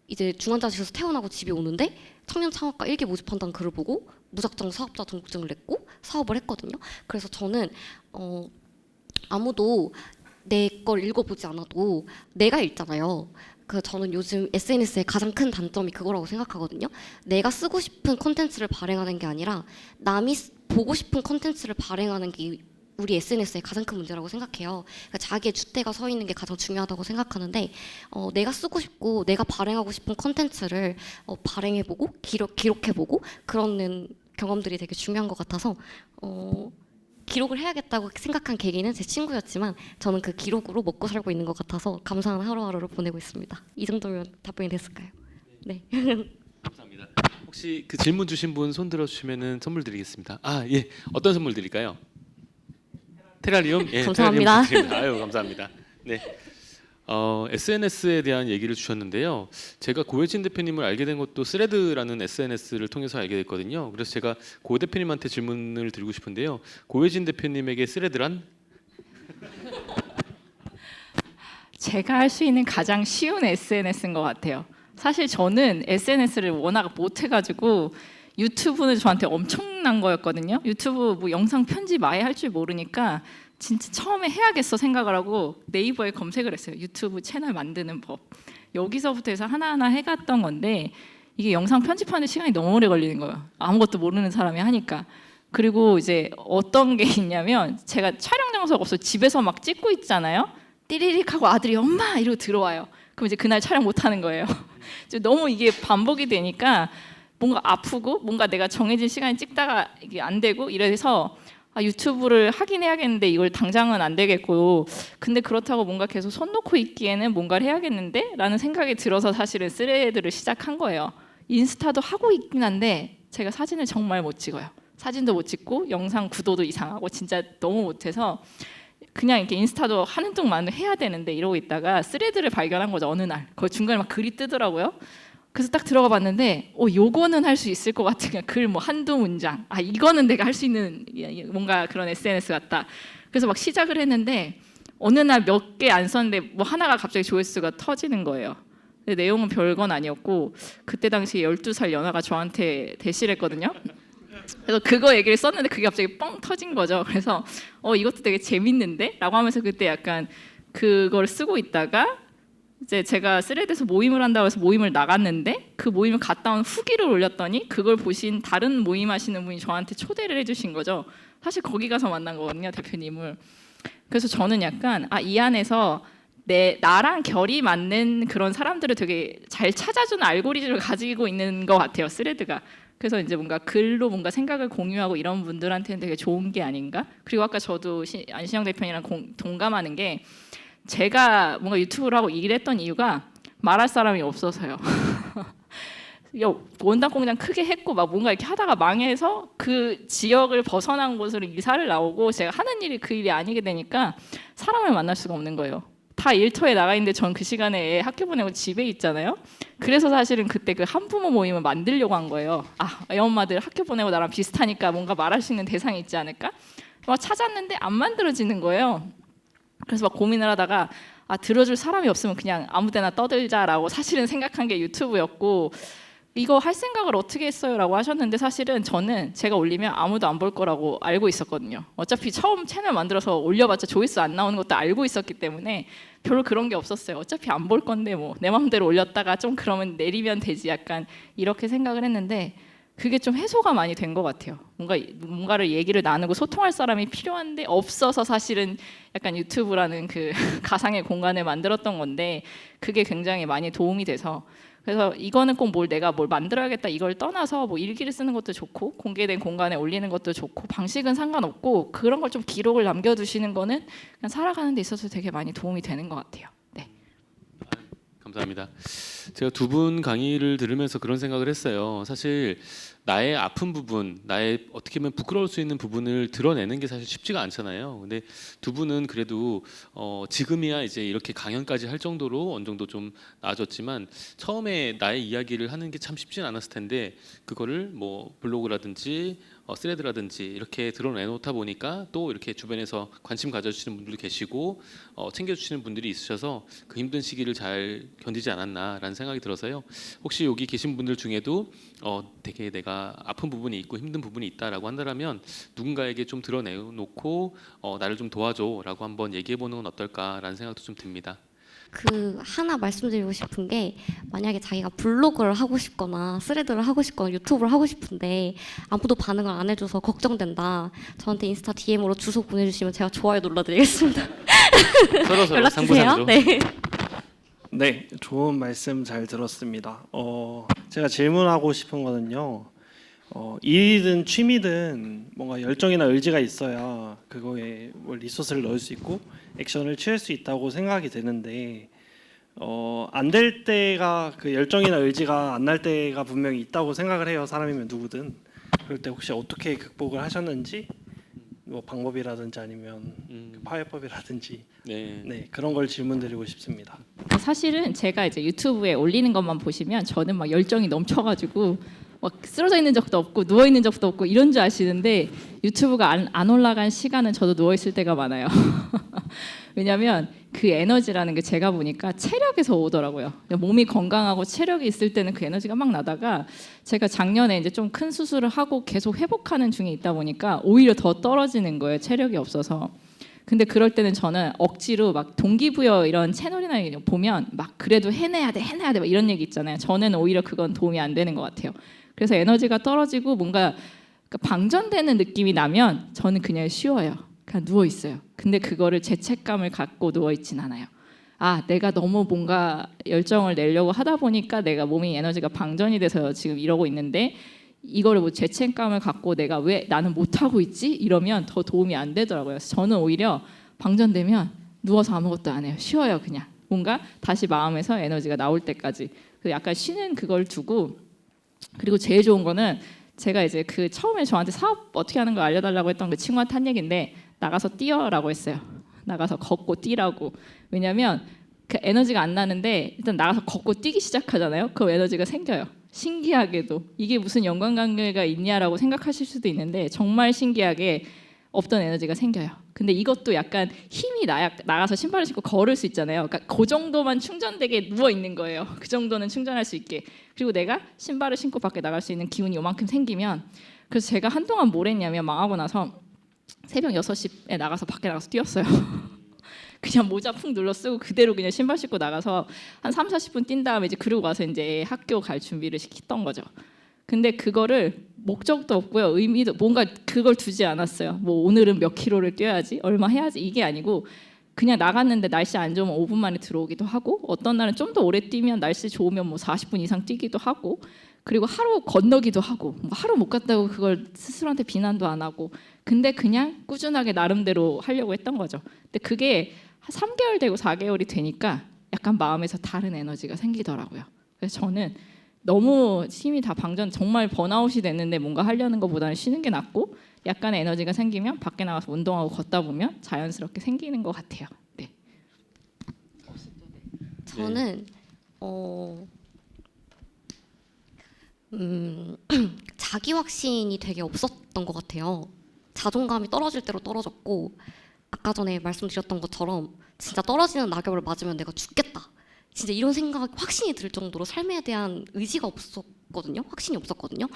이제 중환자실에서 퇴원하고 집에 오는데 청년 창업가 1기 모집한다는 글을 보고 무작정 사업자 등록증을 냈고 사업을 했거든요. 그래서 저는 아무도 내 걸 읽어보지 않아도 내가 읽잖아요. 저는 요즘 SNS의 가장 큰 단점이 그거라고 생각하거든요. 내가 쓰고 싶은 콘텐츠를 발행하는 게 아니라 남이 보고 싶은 콘텐츠를 발행하는 게 우리 SNS의 가장 큰 문제라고 생각해요. 그러니까 자기의 주대가 서 있는 게 가장 중요하다고 생각하는데 내가 쓰고 싶고 내가 발행하고 싶은 콘텐츠를 발행해보고 기록해보고 그러는 경험들이 되게 중요한 것 같아서 기록을 해야겠다고 생각한 계기는 제 친구였지만 저는 그 기록으로 먹고 살고 있는 것 같아서 감사한 하루하루를 보내고 있습니다. 이 정도면 답변이 됐을까요? 네. 감사합니다. 혹시 그 질문 주신 분 손 들어주시면은 선물 드리겠습니다. 아 예, 어떤 선물 드릴까요? 테라리움? 예, 감사합니다. 테라리움 드립니다. 아유 감사합니다. 네. SNS에 대한 얘기를 주셨는데요. 제가 고혜진 대표님을 알게 된 것도 스레드라는 SNS를 통해서 알게 됐거든요. 그래서 제가 고 대표님한테 질문을 드리고 싶은데요. 고혜진 대표님에게 스레드란? 제가 할 수 있는 가장 쉬운 SNS인 것 같아요. 사실 저는 SNS를 워낙 못해가지고 유튜브는 저한테 엄청난 거였거든요. 유튜브 뭐 영상 편집 아예 할 줄 모르니까 진짜 처음에 해야겠어 생각을 하고 네이버에 검색을 했어요. 유튜브 채널 만드는 법. 여기서부터 해서 하나하나 해갔던 건데 이게 영상 편집하는 시간이 너무 오래 걸리는 거예요. 아무것도 모르는 사람이 하니까. 그리고 이제 어떤 게 있냐면 제가 촬영 장소가 없어 집에서 막 찍고 있잖아요. 띠리릭 하고 아들이 엄마 이러고 들어와요. 그럼 이제 그날 촬영 못 하는 거예요. 너무 이게 반복이 되니까 뭔가 아프고 뭔가 내가 정해진 시간에 찍다가 이게 안 되고 이래서 유튜브를 하긴 해야겠는데 이걸 당장은 안 되겠고 근데 그렇다고 뭔가 계속 손 놓고 있기에는 뭔가를 해야겠는데 라는 생각이 들어서 사실은 스레드를 시작한 거예요. 인스타도 하고 있긴 한데 제가 사진을 정말 못 찍어요. 사진도 못 찍고 영상 구도도 이상하고 진짜 너무 못해서 그냥 이렇게 인스타도 하는 동안 해야 되는데 이러고 있다가 스레드를 발견한 거죠. 어느 날 그 중간에 막 글이 뜨더라고요. 그래서 딱 들어가 봤는데 요거는 할 수 있을 것 같은 그냥 글 뭐 한두 문장 이거는 내가 할 수 있는 뭔가 그런 SNS 같다. 그래서 막 시작을 했는데 어느 날 몇 개 안 썼는데 뭐 하나가 갑자기 조회수가 터지는 거예요. 근데 내용은 별건 아니었고 그때 당시 12살 연하가 저한테 대시를 했거든요. 그래서 그거 얘기를 썼는데 그게 갑자기 뻥 터진 거죠. 그래서 이것도 되게 재밌는데? 라고 하면서 그때 약간 그걸 쓰고 있다가 이제 제가 스레드에서 모임을 한다고 해서 모임을 나갔는데 그 모임을 갔다 온 후기를 올렸더니 그걸 보신 다른 모임 하시는 분이 저한테 초대를 해주신 거죠. 사실 거기 가서 만난 거거든요, 대표님을. 그래서 저는 약간 이 안에서 나랑 결이 맞는 그런 사람들을 되게 잘 찾아주는 알고리즘을 가지고 있는 것 같아요, 스레드가. 그래서 이제 뭔가 글로 뭔가 생각을 공유하고 이런 분들한테는 되게 좋은 게 아닌가. 그리고 아까 저도 안신영 대표님이랑 동감하는 게 제가 뭔가 유튜브를 하고 일했던 이유가 말할 사람이 없어서요. 원단 공장 크게 했고 막 뭔가 이렇게 하다가 망해서 그 지역을 벗어난 곳으로 이사를 나오고 제가 하는 일이 그 일이 아니게 되니까 사람을 만날 수가 없는 거예요. 다 일터에 나가 있는데 전 그 시간에 애 학교 보내고 집에 있잖아요. 그래서 사실은 그때 그 한부모 모임을 만들려고 한 거예요. 애 엄마들 학교 보내고 나랑 비슷하니까 뭔가 말할 수 있는 대상이 있지 않을까? 막 찾았는데 안 만들어지는 거예요. 그래서 막 고민을 하다가 들어줄 사람이 없으면 그냥 아무데나 떠들자라고 사실은 생각한 게 유튜브였고 이거 할 생각을 어떻게 했어요? 라고 하셨는데 사실은 저는 제가 올리면 아무도 안 볼 거라고 알고 있었거든요. 어차피 처음 채널 만들어서 올려봤자 조회수 안 나오는 것도 알고 있었기 때문에 별로 그런 게 없었어요. 어차피 안 볼 건데 뭐 내 마음대로 올렸다가 좀 그러면 내리면 되지 약간 이렇게 생각을 했는데 그게 좀 해소가 많이 된 것 같아요. 뭔가를 얘기를 나누고 소통할 사람이 필요한데 없어서 사실은 약간 유튜브라는 그 가상의 공간을 만들었던 건데 그게 굉장히 많이 도움이 돼서 그래서 이거는 꼭 내가 뭘 만들어야겠다 이걸 떠나서 뭐 일기를 쓰는 것도 좋고 공개된 공간에 올리는 것도 좋고 방식은 상관없고 그런 걸 좀 기록을 남겨두시는 거는 그냥 살아가는 데 있어서 되게 많이 도움이 되는 것 같아요. 네. 감사합니다. 제가 두 분 강의를 들으면서 그런 생각을 했어요. 사실 나의 아픈 부분, 나의 어떻게 보면 부끄러울 수 있는 부분을 드러내는 게 사실 쉽지가 않잖아요. 근데 두 분은 그래도 지금이야 이제 이렇게 강연까지 할 정도로 어느 정도 좀 나아졌지만 처음에 나의 이야기를 하는 게 참 쉽진 않았을 텐데 그거를 뭐 블로그라든지 스레드라든지 이렇게 드러내놓다 보니까 또 이렇게 주변에서 관심 가져주시는 분들도 계시고 챙겨주시는 분들이 있으셔서 그 힘든 시기를 잘 견디지 않았나라는 생각이 들어서요. 혹시 여기 계신 분들 중에도 되게 내가 아픈 부분이 있고 힘든 부분이 있다라고 한다면 누군가에게 좀 드러내놓고 나를 좀 도와줘라고 한번 얘기해보는 건 어떨까라는 생각도 좀 듭니다. 그 하나 말씀드리고 싶은 게 만약에 자기가 블로그를 하고 싶거나 스레드를 하고 싶거나 유튜브를 하고 싶은데 아무도 반응을 안 해줘서 걱정된다. 저한테 인스타 DM으로 주소 보내주시면 제가 좋아요 눌러드리겠습니다. 서로 연락 주세요. 상부상조. 네. 네, 좋은 말씀 잘 들었습니다. 제가 질문하고 싶은 거는요. 일이든 취미든 뭔가 열정이나 의지가 있어야 그거에 뭐 리소스를 넣을 수 있고 액션을 취할 수 있다고 생각이 되는데 안 될 때가 그 열정이나 의지가 안 날 때가 분명히 있다고 생각을 해요. 사람이면 누구든. 그럴 때 혹시 어떻게 극복을 하셨는지 뭐 방법이라든지 아니면 파해법이라든지 네. 네, 그런 걸 질문드리고 싶습니다. 사실은 제가 이제 유튜브에 올리는 것만 보시면 저는 막 열정이 넘쳐가지고 막 쓰러져 있는 적도 없고 누워 있는 적도 없고 이런 줄 아시는데 유튜브가 안 올라간 시간은 저도 누워 있을 때가 많아요. 왜냐하면 그 에너지라는 게 제가 보니까 체력에서 오더라고요. 몸이 건강하고 체력이 있을 때는 그 에너지가 막 나다가 제가 작년에 이제 좀 큰 수술을 하고 계속 회복하는 중에 있다 보니까 오히려 더 떨어지는 거예요. 체력이 없어서. 근데 그럴 때는 저는 억지로 막 동기부여 이런 채널이나 이런 거 보면 막 그래도 해내야 돼 막 이런 얘기 있잖아요. 저는 오히려 그건 도움이 안 되는 것 같아요. 그래서 에너지가 떨어지고 뭔가 방전되는 느낌이 나면 저는 그냥 쉬어요. 그냥 누워 있어요. 근데 그거를 죄책감을 갖고 누워 있진 않아요. 아, 내가 너무 뭔가 열정을 내려고 하다 보니까 내가 몸이 에너지가 방전이 돼서 지금 이러고 있는데 이거를 뭐 죄책감을 갖고 내가 왜 나는 못 하고 있지? 이러면 더 도움이 안 되더라고요. 그래서 저는 오히려 방전되면 누워서 아무것도 안 해요. 쉬어요, 그냥. 뭔가 다시 마음에서 에너지가 나올 때까지. 그 약간 쉬는 그걸 두고 그리고 제일 좋은 거는 제가 이제 그 처음에 저한테 사업 어떻게 하는 거 알려달라고 했던 그 친구한테 한 얘기인데 나가서 뛰어라고 했어요. 나가서 걷고 뛰라고. 왜냐면 그 에너지가 안 나는데 일단 나가서 걷고 뛰기 시작하잖아요. 그럼 에너지가 생겨요. 신기하게도 이게 무슨 연관관계가 있냐라고 생각하실 수도 있는데 정말 신기하게 없던 에너지가 생겨요. 근데 이것도 약간 힘이 나야 나가서 신발을 신고 걸을 수 있잖아요. 그러니까 그 정도만 충전되게 누워 있는 거예요. 그 정도는 충전할 수 있게. 그리고 내가 신발을 신고 밖에 나갈 수 있는 기운이 요만큼 생기면 그래서 제가 한동안 뭘 했냐면 망하고 나서 새벽 6시에 나가서 밖에 나가서 뛰었어요. 그냥 모자 푹 눌러 쓰고 그대로 그냥 신발 신고 나가서 한 3, 40분 뛴 다음에 이제 그러고 와서 이제 학교 갈 준비를 시켰던 거죠. 근데 그거를 목적도 없고요. 의미도 뭔가 그걸 두지 않았어요. 뭐 오늘은 몇 킬로를 뛰어야지, 얼마 해야지 이게 아니고 그냥 나갔는데 날씨 안 좋으면 5분 만에 들어오기도 하고 어떤 날은 좀 더 오래 뛰면 날씨 좋으면 뭐 40분 이상 뛰기도 하고 그리고 하루 건너기도 하고 하루 못 갔다고 그걸 스스로한테 비난도 안 하고 근데 그냥 꾸준하게 나름대로 하려고 했던 거죠. 근데 그게 한 3개월 되고 4개월이 되니까 약간 마음에서 다른 에너지가 생기더라고요. 그래서 저는 너무 힘이 다 방전 정말 번아웃이 됐는데 뭔가 하려는 것보다는 쉬는 게 낫고 약간의 에너지가 생기면 밖에 나가서 운동하고 걷다 보면 자연스럽게 생기는 것 같아요. 네. 저는 자기 확신이 되게 없었던 것 같아요. 자존감이 떨어질 대로 떨어졌고 아까 전에 말씀드렸던 것처럼 진짜 떨어지는 낙엽을 맞으면 내가 죽겠다. 진짜 이런 생각 확신이 들 정도로 삶에 대한 의지가 없었거든요. 확신이 없었거든요.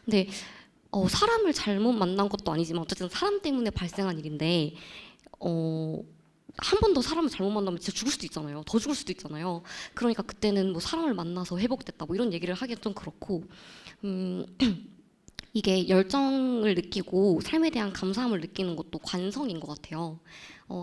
근데 사람을 잘못 만난 것도 아니지만 어쨌든 사람 때문에 발생한 일인데 한 번 더 사람을 잘못 만나면 진짜 죽을 수도 있잖아요. 더 죽을 수도 있잖아요. 그러니까 그때는 뭐 사람을 만나서 회복됐다 뭐 이런 얘기를 하기가 좀 그렇고 이게 열정을 느끼고 삶에 대한 감사함을 느끼는 것도 관성인 것 같아요.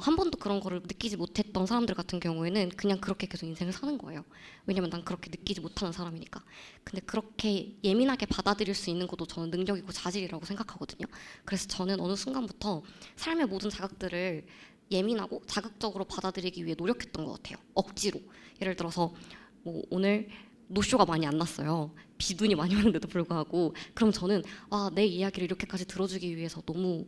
한 번도 그런 거를 느끼지 못했던 사람들 같은 경우에는 그냥 그렇게 계속 인생을 사는 거예요. 왜냐면 난 그렇게 느끼지 못하는 사람이니까. 근데 그렇게 예민하게 받아들일 수 있는 것도 저는 능력이고 자질이라고 생각하거든요. 그래서 저는 어느 순간부터 삶의 모든 자극들을 예민하고 자극적으로 받아들이기 위해 노력했던 것 같아요. 억지로. 예를 들어서 뭐 오늘 노쇼가 많이 안 났어요. 비눈이 많이 왔는데도 불구하고 그럼 저는 내 이야기를 이렇게까지 들어주기 위해서 너무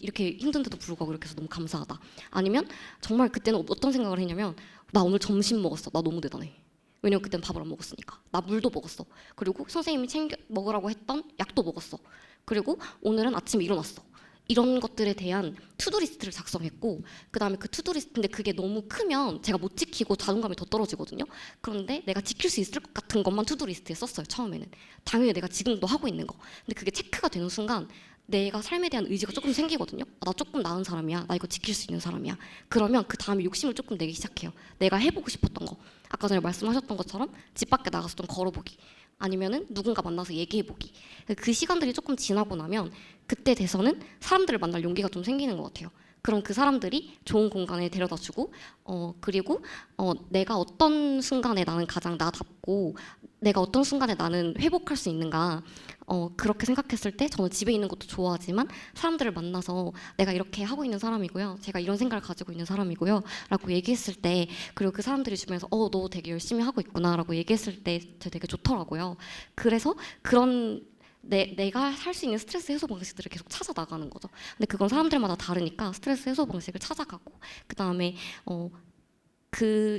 이렇게 힘든데도 불구하고 이렇게 해서 너무 감사하다. 아니면 정말 그때는 어떤 생각을 했냐면 나 오늘 점심 먹었어. 나 너무 대단해. 왜냐면 그때는 밥을 안 먹었으니까. 나 물도 먹었어. 그리고 선생님이 챙겨 먹으라고 했던 약도 먹었어. 그리고 오늘은 아침에 일어났어. 이런 것들에 대한 투두리스트를 작성했고 그다음에 그 투두리스트인데 그게 너무 크면 제가 못 지키고 자존감이 더 떨어지거든요. 그런데 내가 지킬 수 있을 것 같은 것만 투두리스트에 썼어요. 처음에는. 당연히 내가 지금도 하고 있는 거. 근데 그게 체크가 되는 순간 내가 삶에 대한 의지가 조금 생기거든요. 아, 나 조금 나은 사람이야. 나 이거 지킬 수 있는 사람이야. 그러면 그 다음에 욕심을 조금 내기 시작해요. 내가 해보고 싶었던 거. 아까 전에 말씀하셨던 것처럼 집 밖에 나가서 좀 걸어보기. 아니면은 누군가 만나서 얘기해보기. 그 시간들이 조금 지나고 나면 그때 돼서는 사람들을 만날 용기가 좀 생기는 것 같아요. 그럼 그 사람들이 좋은 공간에 데려다주고 그리고 내가 어떤 순간에 나는 가장 나답고 내가 어떤 순간에 나는 회복할 수 있는가 그렇게 생각했을 때 저는 집에 있는 것도 좋아하지만 사람들을 만나서 내가 이렇게 하고 있는 사람이고요. 제가 이런 생각을 가지고 있는 사람이고요. 라고 얘기했을 때 그리고 그 사람들이 주변에서 너 되게 열심히 하고 있구나 라고 얘기했을 때 되게 좋더라고요. 그래서 그런 내가 할 수 있는 스트레스 해소 방식들을 계속 찾아 나가는 거죠. 근데 그건 사람들마다 다르니까 스트레스 해소 방식을 찾아가고 그 다음에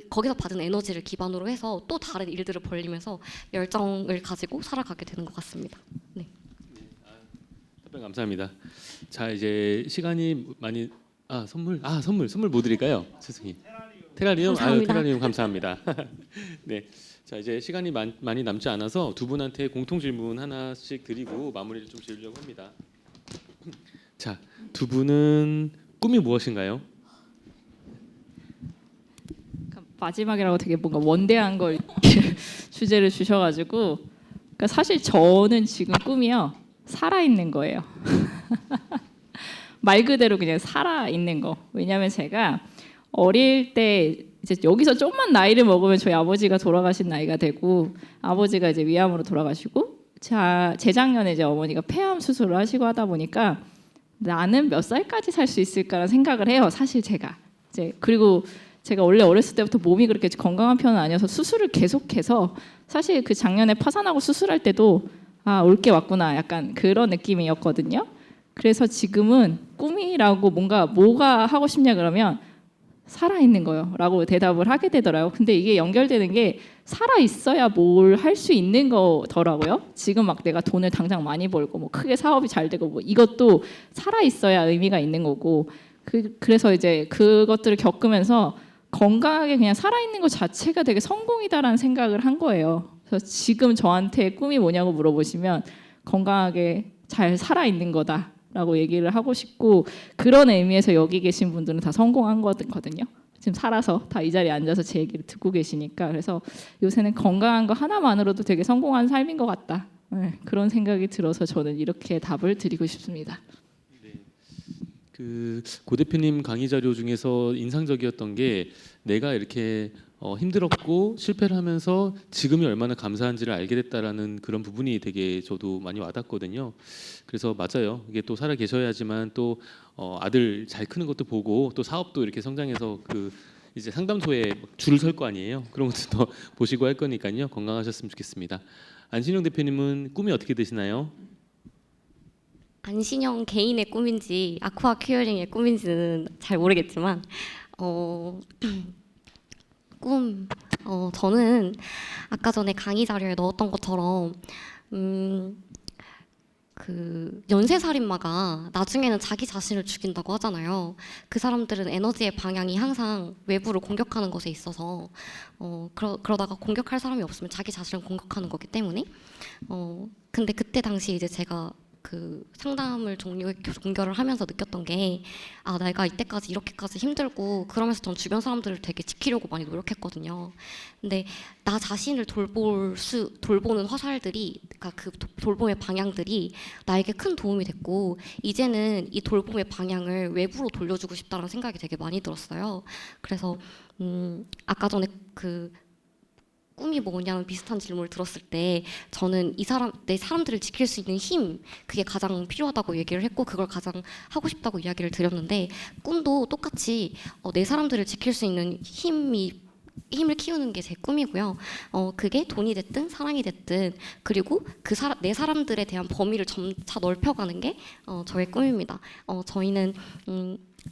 거기서 받은 에너지를 기반으로 해서 또 다른 일들을 벌리면서 열정을 가지고 살아가게 되는 것 같습니다. 네. 답변 감사합니다. 자 이제 시간이 많이 선물 뭐 드릴까요? 죄송해요. 테라리움 감사합니다. 테라리움 감사합니다. 네. 자 이제 시간이 많이 남지 않아서 두 분한테 공통 질문 하나씩 드리고 마무리를 좀 지으려고 합니다. 자, 두 분은 꿈이 무엇인가요? 마지막이라고 되게 뭔가 원대한 걸 주제를 주셔가지고 그러니까 사실 저는 지금 꿈이요 살아있는 거예요. 말 그대로 그냥 살아있는 거. 왜냐하면 제가 어릴 때 이제 여기서 조금만 나이를 먹으면 저희 아버지가 돌아가신 나이가 되고 아버지가 이제 위암으로 돌아가시고 재작년에 이제 어머니가 폐암 수술을 하시고 하다 보니까 나는 몇 살까지 살 수 있을까라는 생각을 해요. 사실 제가 이제 그리고 제가 원래 어렸을 때부터 몸이 그렇게 건강한 편은 아니어서 수술을 계속해서 사실 그 작년에 파산하고 수술할 때도 올 게 왔구나 약간 그런 느낌이었거든요. 그래서 지금은 꿈이라고 뭐가 하고 싶냐 그러면 살아있는 거요 라고 대답을 하게 되더라고요. 근데 이게 연결되는 게 살아있어야 뭘 할 수 있는 거더라고요. 지금 막 내가 돈을 당장 많이 벌고 뭐 크게 사업이 잘 되고 뭐 이것도 살아있어야 의미가 있는 거고 그래서 이제 그것들을 겪으면서 건강하게 그냥 살아있는 것 자체가 되게 성공이다라는 생각을 한 거예요. 그래서 지금 저한테 꿈이 뭐냐고 물어보시면 건강하게 잘 살아있는 거다 라고 얘기를 하고 싶고 그런 의미에서 여기 계신 분들은 다 성공한 거거든요. 지금 살아서 다 이 자리에 앉아서 제 얘기를 듣고 계시니까 그래서 요새는 건강한 거 하나만으로도 되게 성공한 삶인 것 같다. 네, 그런 생각이 들어서 저는 이렇게 답을 드리고 싶습니다. 고 대표님 강의 자료 중에서 인상적이었던 게 내가 이렇게 힘들었고 실패를 하면서 지금이 얼마나 감사한지를 알게 됐다라는 그런 부분이 되게 저도 많이 와닿거든요. 그래서 맞아요. 이게 또 살아 계셔야지만 또 아들 잘 크는 것도 보고 또 사업도 이렇게 성장해서 이제 상담소에 줄을 설 거 아니에요. 그런 것도 더 보시고 할 거니까요. 건강하셨으면 좋겠습니다. 안신영 대표님은 꿈이 어떻게 되시나요? 안신영 개인의 꿈인지 아쿠아 큐어링의 꿈인지는 잘 모르겠지만 저는 아까 전에 강의 자료에 넣었던 것처럼 그 연쇄살인마가 나중에는 자기 자신을 죽인다고 하잖아요. 그 사람들은 에너지의 방향이 항상 외부를 공격하는 것에 있어서 그러다가 공격할 사람이 없으면 자기 자신을 공격하는 거기 때문에 근데 그때 당시 이제 제가 그 상담을 종결을 하면서 느꼈던 게 내가 이때까지 이렇게까지 힘들고 그러면서 전 주변 사람들을 되게 지키려고 많이 노력했거든요. 근데 나 자신을 돌보는 화살들이 그러니까 그 돌봄의 방향들이 나에게 큰 도움이 됐고 이제는 이 돌봄의 방향을 외부로 돌려주고 싶다는 생각이 되게 많이 들었어요. 그래서 아까 전에 그 꿈이 뭐냐는 비슷한 질문을 들었을 때 저는 내 사람들을 지킬 수 있는 힘 그게 가장 필요하다고 얘기를 했고 그걸 가장 하고 싶다고 이야기를 드렸는데 꿈도 똑같이 내 사람들을 지킬 수 있는 힘을 키우는 게 제 꿈이고요. 그게 돈이 됐든 사랑이 됐든 그리고 내 사람들에 대한 범위를 점차 넓혀가는 게 저의 꿈입니다. 저희는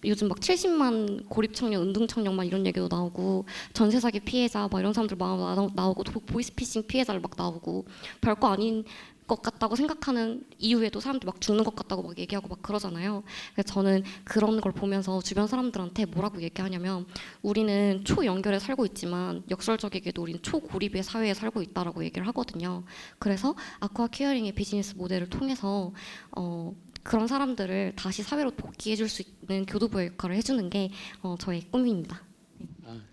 요즘 막 70만 고립청년, 은둔청년 막 이런 얘기도 나오고 전세 사기 피해자 막 이런 사람들 막 나오고 보이스피싱 피해자를 막 나오고 별거 아닌 것 같다고 생각하는 이후에도 사람들 막 죽는 것 같다고 막 얘기하고 막 그러잖아요. 그래서 저는 그런 걸 보면서 주변 사람들한테 뭐라고 얘기하냐면 우리는 초연결에 살고 있지만 역설적이게도 우리는 초고립의 사회에 살고 있다라고 얘기를 하거든요. 그래서 아쿠아 케어링의 비즈니스 모델을 통해서 그런 사람들을 다시 사회로 복귀해줄 수 있는 교두보의 역할을 해주는 게 저의 꿈입니다.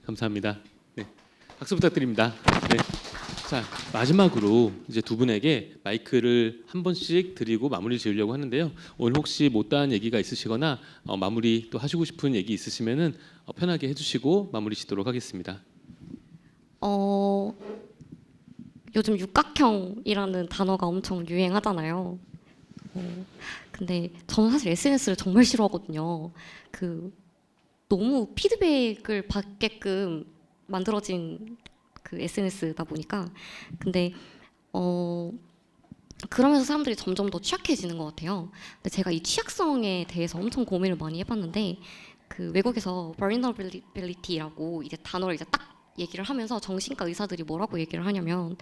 감사합니다. 네, 박수 부탁드립니다. 네. 자, 마지막으로 이제 두 분에게 마이크를 한 번씩 드리고 마무리 지으려고 하는데요. 오늘 혹시 못다한 얘기가 있으시거나 마무리 또 하시고 싶은 얘기 있으시면은 편하게 해주시고 마무리 짓도록 하겠습니다. 요즘 육각형이라는 단어가 엄청 유행하잖아요. 근데 저는 사실 SNS를 정말 싫어하거든요. 너무 피드백을 받게끔 만들어진 그 SNS다 보니까. 근데 그러면서 사람들이 점점 더 취약해지는 것 같아요. 근데 제가 이 취약성에 대해서 엄청 고민을 많이 해봤는데 그 외국에서 vulnerability라고 이제 단어를 이제 딱 얘기를 하면서 정신과 의사들이 뭐라고 얘기를 하냐면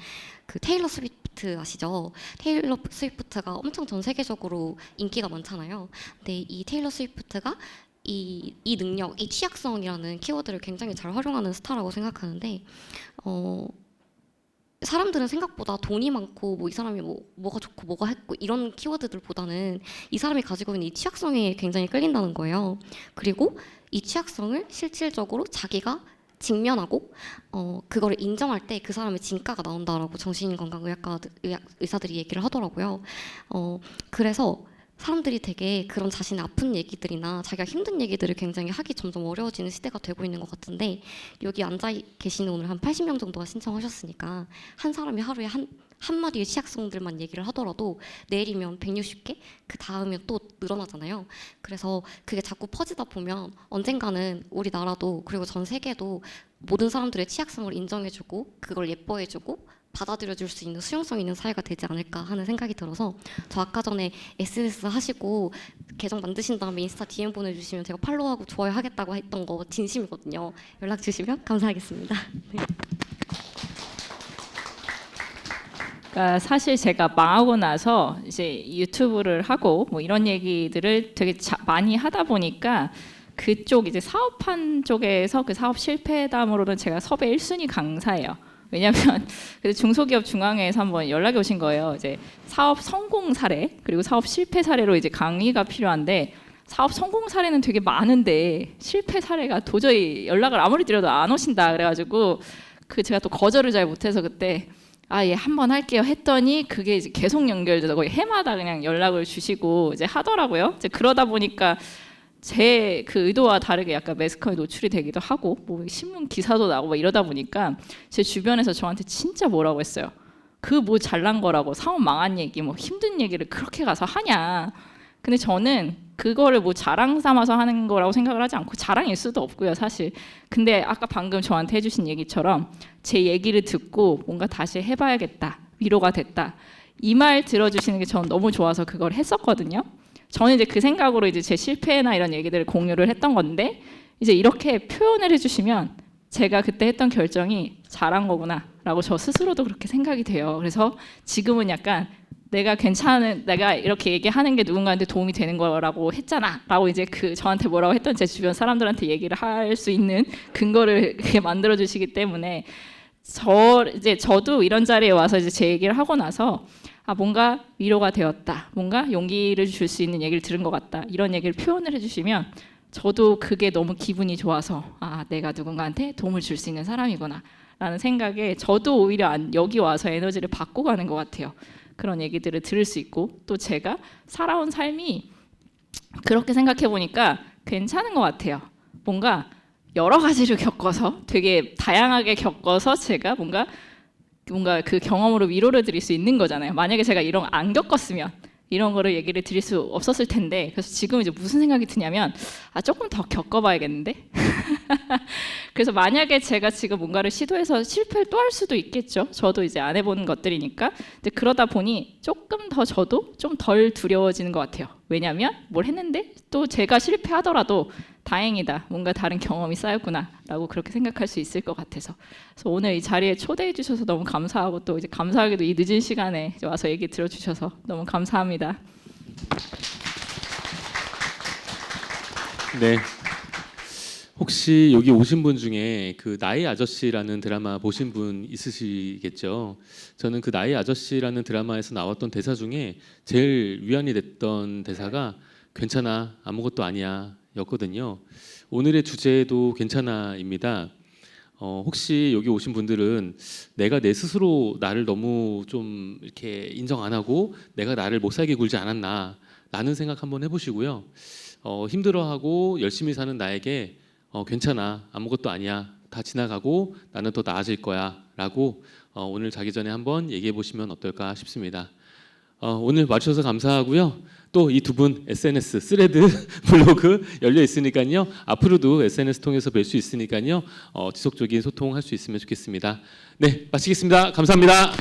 그 테일러 스위프트 아시죠? 테일러 스위프트가 엄청 전 세계적으로 인기가 많잖아요. 근데 이 테일러 스위프트가 이 능력, 이 취약성이라는 키워드를 굉장히 잘 활용하는 스타라고 생각하는데 사람들은 생각보다 돈이 많고 뭐 이 사람이 뭐가 좋고 뭐가 했고 이런 키워드들보다는 이 사람이 가지고 있는 이 취약성에 굉장히 끌린다는 거예요. 그리고 이 취약성을 실질적으로 자기가 직면하고 그거를 인정할 때 그 사람의 진가가 나온다라고 정신건강의학과 의사들이 얘기를 하더라고요. 그래서 사람들이 되게 그런 자신의 아픈 얘기들이나 자기가 힘든 얘기들을 굉장히 하기 점점 어려워지는 시대가 되고 있는 것 같은데 여기 앉아 계시는 오늘 한 80명 정도가 신청하셨으니까 한 사람이 하루에 한 마디의 취약성들만 얘기를 하더라도 내일이면 160개, 그 다음이면 또 늘어나잖아요. 그래서 그게 자꾸 퍼지다 보면 언젠가는 우리나라도 그리고 전 세계도 모든 사람들의 취약성을 인정해주고 그걸 예뻐해주고 받아들여줄 수 있는 수용성 있는 사회가 되지 않을까 하는 생각이 들어서 저 아까 전에 SNS 하시고 계정 만드신 다음에 인스타 DM 보내주시면 제가 팔로우하고 좋아요 하겠다고 했던 거 진심이거든요. 연락 주시면 감사하겠습니다. 네. 그러니까 사실 제가 망하고 나서 이제 유튜브를 하고 뭐 이런 얘기들을 되게 많이 하다 보니까 그쪽 이제 사업한 쪽에서 그 사업 실패담으로는 제가 섭외 1순위 강사예요. 왜냐하면 중소기업 중앙회에서 한번 연락이 오신 거예요. 이제 사업 성공 사례 그리고 사업 실패 사례로 이제 강의가 필요한데 사업 성공 사례는 되게 많은데 실패 사례가 도저히 연락을 아무리 드려도 안 오신다 그래가지고 제가 또 거절을 잘 못해서 그때 예, 한번 할게요 했더니 그게 이제 계속 연결돼서 거의 해마다 그냥 연락을 주시고 이제 하더라고요. 이제 그러다 보니까 제 그 의도와 다르게 약간 매스컴에 노출이 되기도 하고 뭐 신문 기사도 나고 막 이러다 보니까 제 주변에서 저한테 진짜 뭐라고 했어요. 그 뭐 잘난 거라고 사업 망한 얘기 뭐 힘든 얘기를 그렇게 가서 하냐. 근데 저는 그거를 뭐 자랑 삼아서 하는 거라고 생각을 하지 않고 자랑일 수도 없고요 사실. 근데 아까 방금 저한테 해주신 얘기처럼 제 얘기를 듣고 뭔가 다시 해봐야겠다, 위로가 됐다, 이 말 들어주시는 게 저는 너무 좋아서 그걸 했었거든요. 저는 이제 그 생각으로 이제 제 실패나 이런 얘기들을 공유를 했던 건데 이제 이렇게 표현을 해주시면 제가 그때 했던 결정이 잘한 거구나라고 저 스스로도 그렇게 생각이 돼요. 그래서 지금은 약간 내가 이렇게 얘기하는 게 누군가한테 도움이 되는 거라고 했잖아라고 이제 저한테 뭐라고 했던 제 주변 사람들한테 얘기를 할 수 있는 근거를 이렇게 만들어 주시기 때문에 저도 이런 자리에 와서 이제 제 얘기를 하고 나서 뭔가 위로가 되었다, 뭔가 용기를 줄 수 있는 얘기를 들은 것 같다, 이런 얘기를 표현을 해주시면 저도 그게 너무 기분이 좋아서 내가 누군가한테 도움을 줄 수 있는 사람이구나 라는 생각에 저도 오히려 여기 와서 에너지를 받고 가는 것 같아요. 그런 얘기들을 들을 수 있고 또 제가 살아온 삶이 그렇게 생각해 보니까 괜찮은 것 같아요. 뭔가 여러 가지를 겪어서 되게 다양하게 겪어서 제가 뭔가 그 경험으로 위로를 드릴 수 있는 거잖아요. 만약에 제가 이런 거 안 겪었으면 이런 거를 얘기를 드릴 수 없었을 텐데 그래서 지금 이제 무슨 생각이 드냐면 조금 더 겪어봐야겠는데 그래서 만약에 제가 지금 뭔가를 시도해서 실패를 또 할 수도 있겠죠. 저도 이제 안 해본 것들이니까. 근데 그러다 보니 조금 더 저도 좀 덜 두려워지는 것 같아요. 왜냐하면 뭘 했는데 또 제가 실패하더라도 다행이다, 뭔가 다른 경험이 쌓였구나라고 그렇게 생각할 수 있을 것 같아서. 그래서 오늘 이 자리에 초대해 주셔서 너무 감사하고 또 이제 감사하게도 이 늦은 시간에 와서 얘기 들어주셔서 너무 감사합니다. 네. 혹시 여기 오신 분 중에 그 나의 아저씨라는 드라마 보신 분 있으시겠죠? 저는 그 나의 아저씨라는 드라마에서 나왔던 대사 중에 제일 위안이 됐던 대사가 괜찮아, 아무것도 아니야 였거든요. 오늘의 주제도 괜찮아입니다. 혹시 여기 오신 분들은 내가 내 스스로 나를 너무 좀 이렇게 인정 안 하고 내가 나를 못 살게 굴지 않았나 라는 생각 한번 해보시고요. 힘들어하고 열심히 사는 나에게 괜찮아, 아무것도 아니야, 다 지나가고 나는 더 나아질 거야 라고 오늘 자기 전에 한번 얘기해 보시면 어떨까 싶습니다. 오늘 와주셔서 감사하고요. 또 이 두 분 SNS, 스레드, 블로그 열려 있으니까요. 앞으로도 SNS 통해서 뵐 수 있으니까요. 지속적인 소통할 수 있으면 좋겠습니다. 네, 마치겠습니다. 감사합니다.